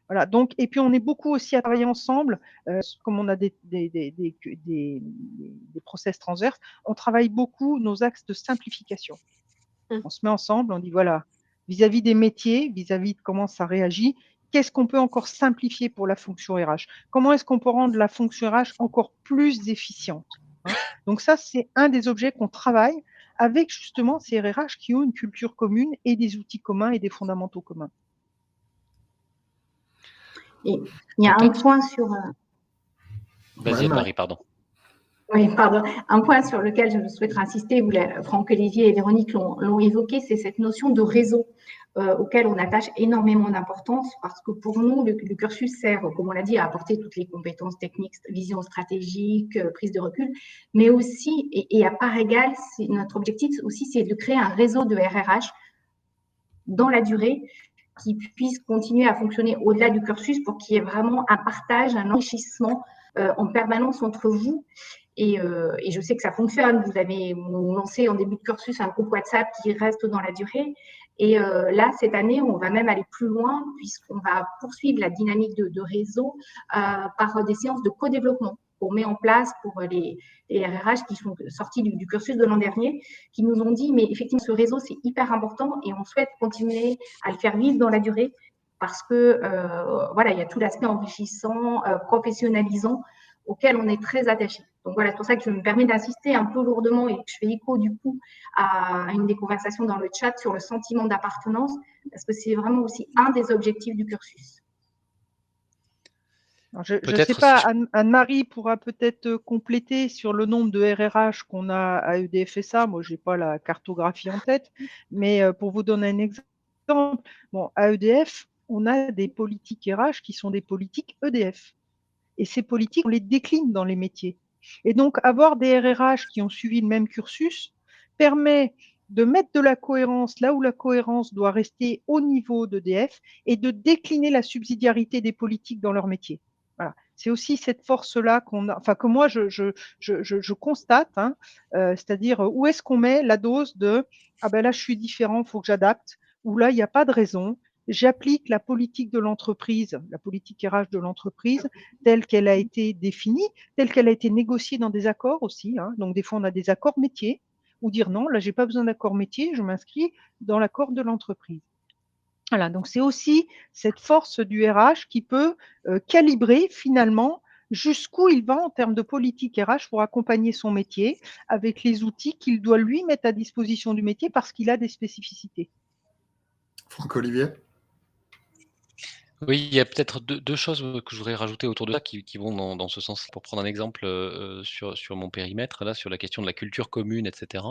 Voilà, donc, et puis on est beaucoup aussi à travailler ensemble, comme on a des process transverses, on travaille beaucoup nos axes de simplification. On se met ensemble, on dit voilà, vis-à-vis des métiers, vis-à-vis de comment ça réagit, qu'est-ce qu'on peut encore simplifier pour la fonction RH? Comment est-ce qu'on peut rendre la fonction RH encore plus efficiente? Donc ça, c'est un des objets qu'on travaille avec justement ces RRH qui ont une culture commune et des outils communs et des fondamentaux communs. Et il y a un point sur... Vas-y, Anne-Marie, pardon. Oui, pardon. Un point sur lequel je souhaiterais insister, Franck-Olivier et Véronique l'ont évoqué, c'est cette notion de réseau auquel on attache énormément d'importance parce que pour nous, le cursus sert, comme on l'a dit, à apporter toutes les compétences techniques, vision stratégique, prise de recul, mais aussi, et à part égale, notre objectif aussi, c'est de créer un réseau de RRH dans la durée qui puisse continuer à fonctionner au-delà du cursus pour qu'il y ait vraiment un partage, un enrichissement en permanence entre vous. Et je sais que ça fonctionne. Vous avez lancé en début de cursus un groupe WhatsApp qui reste dans la durée. Et là, cette année, on va même aller plus loin puisqu'on va poursuivre la dynamique de réseau par des séances de co-développement qu'on met en place pour les RRH qui sont sortis du cursus de l'an dernier, qui nous ont dit, mais effectivement, ce réseau, c'est hyper important et on souhaite continuer à le faire vivre dans la durée parce que, voilà, il y a tout l'aspect enrichissant, professionnalisant auquel on est très attaché. Donc voilà, c'est pour ça que je me permets d'insister un peu lourdement et que je fais écho du coup à une des conversations dans le chat sur le sentiment d'appartenance, parce que c'est vraiment aussi un des objectifs du cursus. Alors, je ne sais pas, Anne-Marie pourra peut-être compléter sur le nombre de RRH qu'on a à EDF SA. Moi, je n'ai pas la cartographie en tête, mais pour vous donner un exemple, bon, à EDF, on a des politiques RH qui sont des politiques EDF. Et ces politiques, on les décline dans les métiers. Et donc, avoir des RRH qui ont suivi le même cursus permet de mettre de la cohérence là où la cohérence doit rester au niveau d'EDF et de décliner la subsidiarité des politiques dans leur métier. Voilà. C'est aussi cette force-là qu'on a, enfin que moi je constate, hein, c'est-à-dire où est-ce qu'on met la dose de ah ben là je suis différent, il faut que j'adapte, ou là il n'y a pas de raison, j'applique la politique de l'entreprise, la politique RH de l'entreprise telle qu'elle a été définie, telle qu'elle a été négociée dans des accords aussi. Hein. Donc des fois on a des accords métiers, ou dire non, là j'ai pas besoin d'accord métier, je m'inscris dans l'accord de l'entreprise. Voilà, donc c'est aussi cette force du RH qui peut calibrer finalement jusqu'où il va en termes de politique RH pour accompagner son métier avec les outils qu'il doit lui mettre à disposition du métier parce qu'il a des spécificités. Franck-Olivier ? Oui, il y a peut-être deux choses que je voudrais rajouter autour de ça qui vont dans ce sens. Pour prendre un exemple sur mon périmètre, là, sur la question de la culture commune, etc.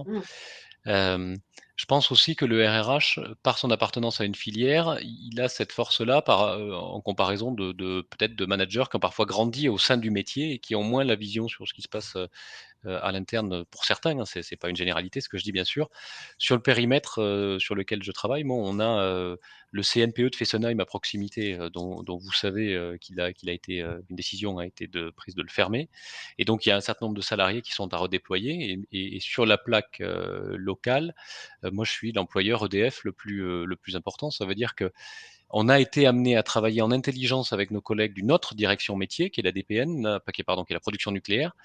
Je pense aussi que le RRH, par son appartenance à une filière, il a cette force-là en comparaison de peut-être de managers qui ont parfois grandi au sein du métier et qui ont moins la vision sur ce qui se passe à l'interne pour certains, hein, c'est pas une généralité ce que je dis bien sûr. Sur le périmètre sur lequel je travaille, moi, on a le CNPE de Fessenheim à proximité, dont vous savez qu'il a été une décision a été prise de le fermer. Et donc il y a un certain nombre de salariés qui sont à redéployer. Et sur la plaque locale, moi je suis l'employeur EDF le plus important. Ça veut dire que on a été amené à travailler en intelligence avec nos collègues d'une autre direction métier, qui est la DPN, qui est la production nucléaire.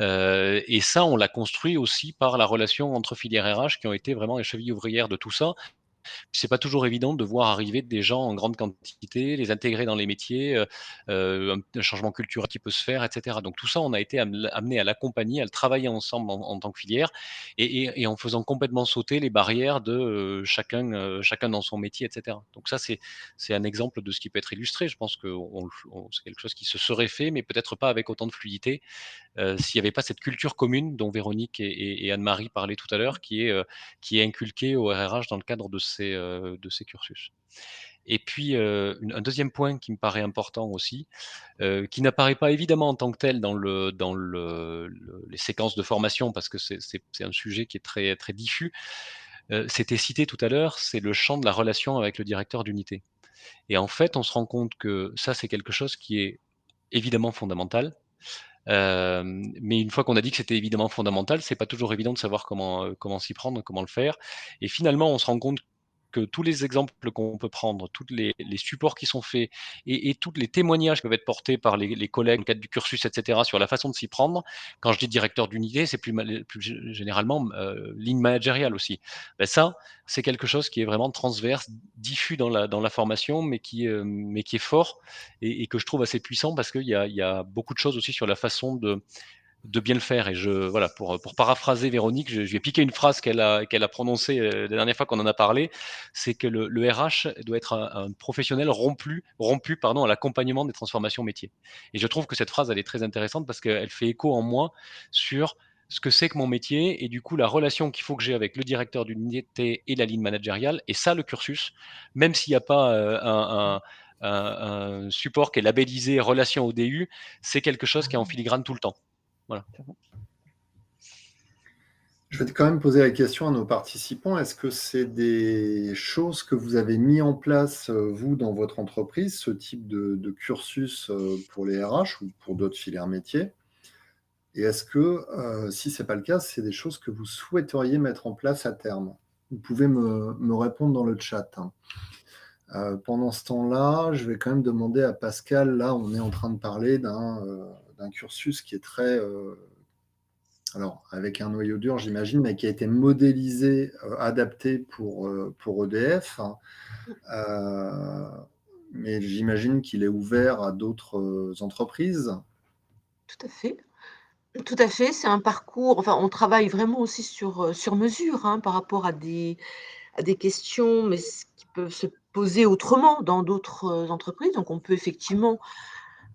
Et ça, on l'a construit aussi par la relation entre filières RH qui ont été vraiment les chevilles ouvrières de tout ça. C'est pas toujours évident de voir arriver des gens en grande quantité, les intégrer dans les métiers, un changement culturel qui peut se faire, etc. Donc tout ça, on a été amené à l'accompagner, à le travailler ensemble en tant que filière, et en faisant complètement sauter les barrières de chacun dans son métier, etc. Donc ça, c'est un exemple de ce qui peut être illustré. Je pense que c'est quelque chose qui se serait fait, mais peut-être pas avec autant de fluidité s'il n'y avait pas cette culture commune dont Véronique et Anne-Marie parlaient tout à l'heure, qui est inculquée au RRH dans le cadre de ces cursus. Et puis, un deuxième point qui me paraît important aussi, qui n'apparaît pas évidemment en tant que tel dans les séquences de formation, parce que c'est un sujet qui est très, très diffus. C'était cité tout à l'heure, c'est le champ de la relation avec le directeur d'unité. Et en fait, on se rend compte que ça, c'est quelque chose qui est évidemment fondamental. Mais une fois qu'on a dit que c'était évidemment fondamental, c'est pas toujours évident de savoir comment s'y prendre, comment le faire. Et finalement, on se rend compte que tous les exemples qu'on peut prendre, tous les supports qui sont faits et tous les témoignages qui peuvent être portés par les collègues dans le cadre du cursus, etc., sur la façon de s'y prendre, quand je dis directeur d'unité, c'est plus généralement ligne managériale aussi. Ben ça, c'est quelque chose qui est vraiment transverse, diffus dans la formation, mais qui est fort et que je trouve assez puissant parce qu'il y a beaucoup de choses aussi sur la façon de bien le faire. Et voilà, pour paraphraser Véronique, je vais piquer une phrase qu'elle a prononcée la dernière fois qu'on en a parlé, c'est que le RH doit être un professionnel rompu à l'accompagnement des transformations métiers. Et je trouve que cette phrase, elle est très intéressante parce qu'elle fait écho en moi sur ce que c'est que mon métier et du coup la relation qu'il faut que j'ai avec le directeur d'unité et la ligne managériale. Et ça, le cursus, même s'il n'y a pas un support qui est labellisé relation ODU, c'est quelque chose qui est en filigrane tout le temps. Voilà. Je vais quand même poser la question à nos participants. Est-ce que c'est des choses que vous avez mis en place, vous, dans votre entreprise, ce type de cursus pour les RH ou pour d'autres filières métiers? Et est-ce que, si ce n'est pas le cas, c'est des choses que vous souhaiteriez mettre en place à terme? Vous pouvez me répondre dans le chat. Pendant ce temps-là, je vais quand même demander à Pascal, là, on est en train de parler d'un cursus qui est très... alors, avec un noyau dur, j'imagine, mais qui a été modélisé, adapté pour EDF. Mais j'imagine qu'il est ouvert à d'autres entreprises. Tout à fait. Tout à fait, c'est un parcours, enfin, on travaille vraiment aussi sur mesure, hein, par rapport à des questions, mais qui peuvent se poser autrement dans d'autres entreprises. Donc on peut effectivement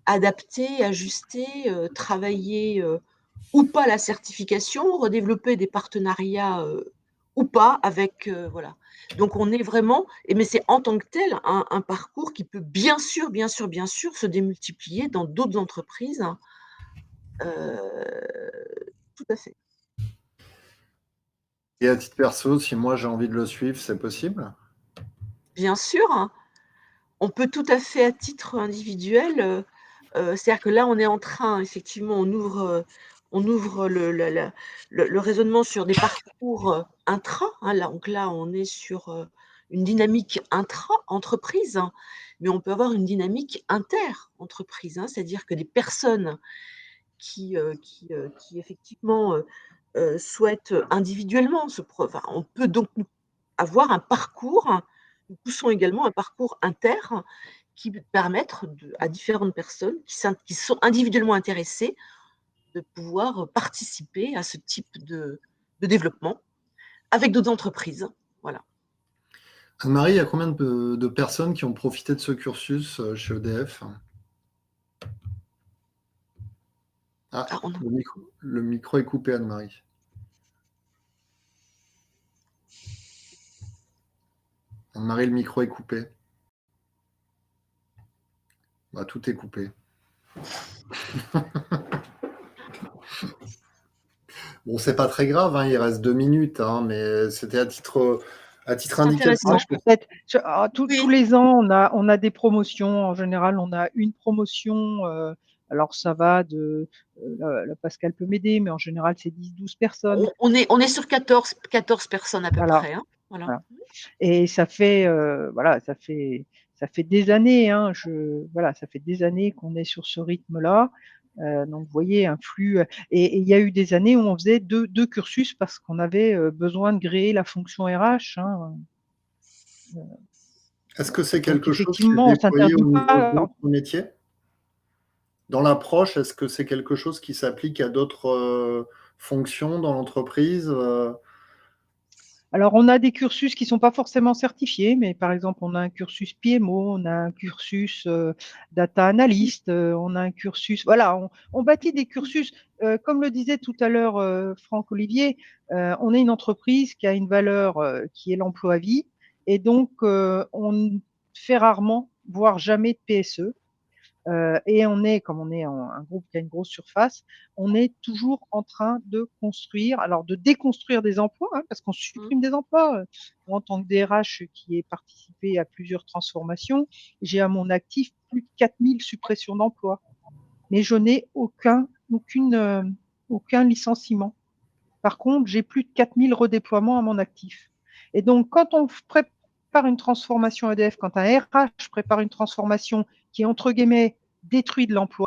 adapter, ajuster, travailler, ou pas la certification, redévelopper des partenariats, ou pas avec, voilà. Donc on est vraiment mais c'est en tant que tel un parcours qui peut bien sûr se démultiplier dans d'autres entreprises, hein. Tout à fait. Et à titre perso, si moi j'ai envie de le suivre, c'est possible? Bien sûr, hein, on peut tout à fait à titre individuel, c'est-à-dire que là, on est en train effectivement, on ouvre le raisonnement sur des parcours, intra, hein, là donc là, on est sur, une dynamique intra-entreprise, hein, mais on peut avoir une dynamique inter-entreprise, hein. C'est-à-dire que des personnes qui effectivement, souhaitent individuellement enfin, on peut donc avoir un parcours, nous poussons également un parcours inter qui peut permettre à différentes personnes qui sont individuellement intéressées de pouvoir participer à ce type de développement avec d'autres entreprises. Voilà. Anne-Marie, il y a combien de personnes qui ont profité de ce cursus chez EDF? Ah, Ah, le micro est coupé, Anne-Marie. Anne-Marie, le micro est coupé. Bah, tout est coupé. Bon, c'est pas très grave, hein, il reste 2 minutes, hein, mais c'était à titre indicatif. Moi, peut-être, Oui. tous les ans, on a des promotions. En général, on a une promotion. Alors, ça va de. Pascal peut m'aider, mais en général, c'est 10-12 personnes. On est sur 14 personnes à peu Voilà. près. Hein. Voilà. Voilà. Et ça fait, voilà, ça fait des années. Hein, ça fait des années qu'on est sur ce rythme-là. Donc, vous voyez, un flux. Et il y a eu des années où on faisait deux cursus parce qu'on avait besoin de gréer la fonction RH. Hein. Est-ce que c'est quelque chose qui est effectivement, on déployé au s'interdit niveau pas. d'autres métiers? Dans l'approche, est-ce que c'est quelque chose qui s'applique à d'autres fonctions dans l'entreprise? Alors, on a des cursus qui sont pas forcément certifiés, mais par exemple, on a un cursus PMO, on a un cursus data analyst, on a un cursus. Voilà, on bâtit des cursus. Comme le disait tout à l'heure Franck Olivier, on est une entreprise qui a une valeur qui est l'emploi à vie, et donc on fait rarement, voire jamais de PSE. Et comme on est un groupe qui a une grosse surface, on est toujours en train de construire, alors de déconstruire des emplois, hein, parce qu'on supprime des emplois. Moi, en tant que DRH qui ai participé à plusieurs transformations, j'ai à mon actif plus de 4000 suppressions d'emplois. Mais je n'ai aucun licenciement. Par contre, j'ai plus de 4000 redéploiements à mon actif. Et donc, quand on prépare une transformation EDF, quand un RH prépare une transformation qui, entre guillemets, détruit de l'emploi,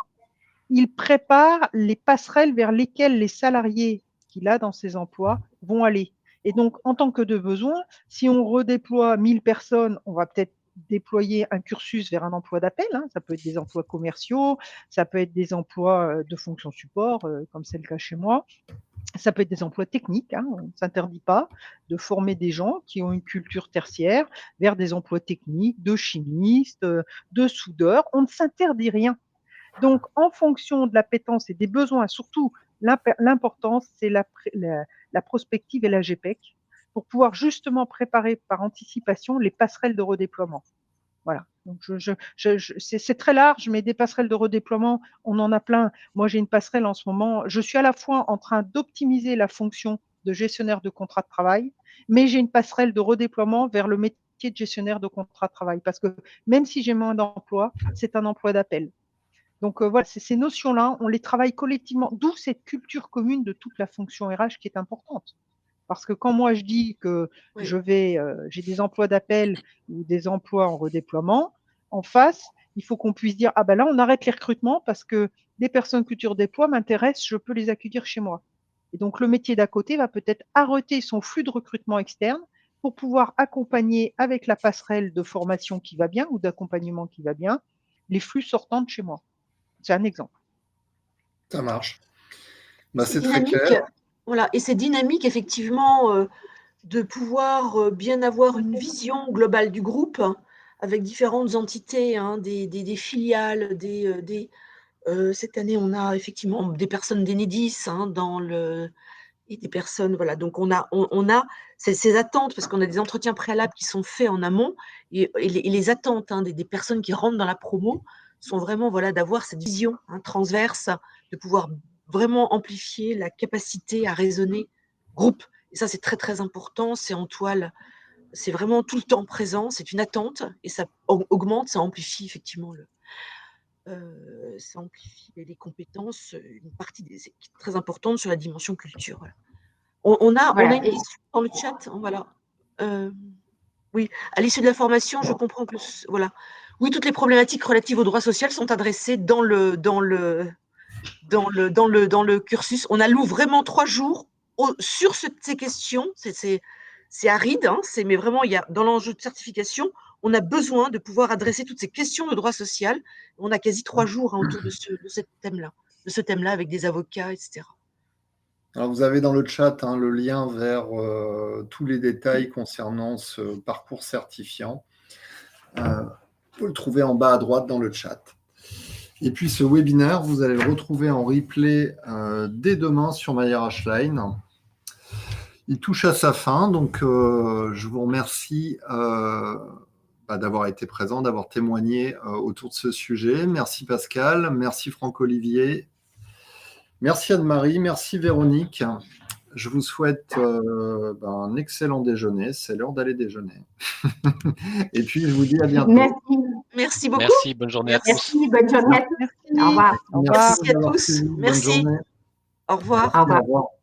il prépare les passerelles vers lesquelles les salariés qu'il a dans ses emplois vont aller. Et donc, en tant que de besoin, si on redéploie 1000 personnes, on va peut-être déployer un cursus vers un emploi d'appel. Ça peut être des emplois commerciaux, ça peut être des emplois de fonction support, comme c'est le cas chez moi. Ça peut être des emplois techniques. On ne s'interdit pas de former des gens qui ont une culture tertiaire vers des emplois techniques, de chimistes, de soudeurs. On ne s'interdit rien. Donc, en fonction de l'appétence et des besoins, surtout l'importance, c'est la prospective et la GPEC pour pouvoir justement préparer par anticipation les passerelles de redéploiement. Voilà. Donc, c'est très large, mais des passerelles de redéploiement, on en a plein. Moi, j'ai une passerelle en ce moment. Je suis à la fois en train d'optimiser la fonction de gestionnaire de contrat de travail, mais j'ai une passerelle de redéploiement vers le métier de gestionnaire de contrat de travail. Parce que même si j'ai moins d'emploi, c'est un emploi d'appel. Donc voilà, ces notions-là, on les travaille collectivement, d'où cette culture commune de toute la fonction RH qui est importante. Parce que quand moi je dis que j'ai des emplois d'appel ou des emplois en redéploiement, en face, il faut qu'on puisse dire, ah ben là, on arrête les recrutements parce que des personnes culture déploie m'intéressent, je peux les accueillir chez moi. Et donc le métier d'à côté va peut-être arrêter son flux de recrutement externe pour pouvoir accompagner avec la passerelle de formation qui va bien ou d'accompagnement qui va bien, les flux sortant de chez moi. C'est un exemple. Ça marche. C'est très clair. Voilà, et c'est dynamique, effectivement, de pouvoir bien avoir une vision globale du groupe avec différentes entités, des filiales, cette année, on a effectivement des personnes d'Enedis et des personnes, voilà. Donc, on a ces attentes, parce qu'on a des entretiens préalables qui sont faits en amont, et les attentes des personnes qui rentrent dans la promo sont vraiment, voilà, d'avoir cette vision transverse, de pouvoir vraiment amplifier la capacité à raisonner groupe. Et ça, c'est très, très important. C'est en toile, c'est vraiment tout le temps présent. C'est une attente et ça augmente, ça amplifie effectivement ça amplifie les compétences, une partie qui est très importante sur la dimension culture. Voilà. On a une question dans le chat. Voilà. Oui, à l'issue de la formation, je comprends que voilà. Oui, toutes les problématiques relatives au droit social sont adressées dans le cursus. On alloue vraiment 3 jours sur ces questions. C'est aride, mais vraiment, dans l'enjeu de certification, on a besoin de pouvoir adresser toutes ces questions de droit social. On a quasi 3 jours autour de ce thème-là, avec des avocats, etc. Alors, vous avez dans le chat le lien vers tous les détails concernant ce parcours certifiant. Vous pouvez le trouver en bas à droite dans le chat. Et puis, ce webinaire, vous allez le retrouver en replay dès demain sur MyRHline. Il touche à sa fin, donc je vous remercie d'avoir été présent, d'avoir témoigné autour de ce sujet. Merci Pascal, merci Franck-Olivier, merci Anne-Marie, merci Véronique. Je vous souhaite un excellent déjeuner. C'est l'heure d'aller déjeuner. Et puis, je vous dis à bientôt. Merci beaucoup. Merci, bonne journée à tous. Merci, bonne journée à tous. Au revoir. Merci à tous. Merci. Au revoir. Au revoir. Au revoir.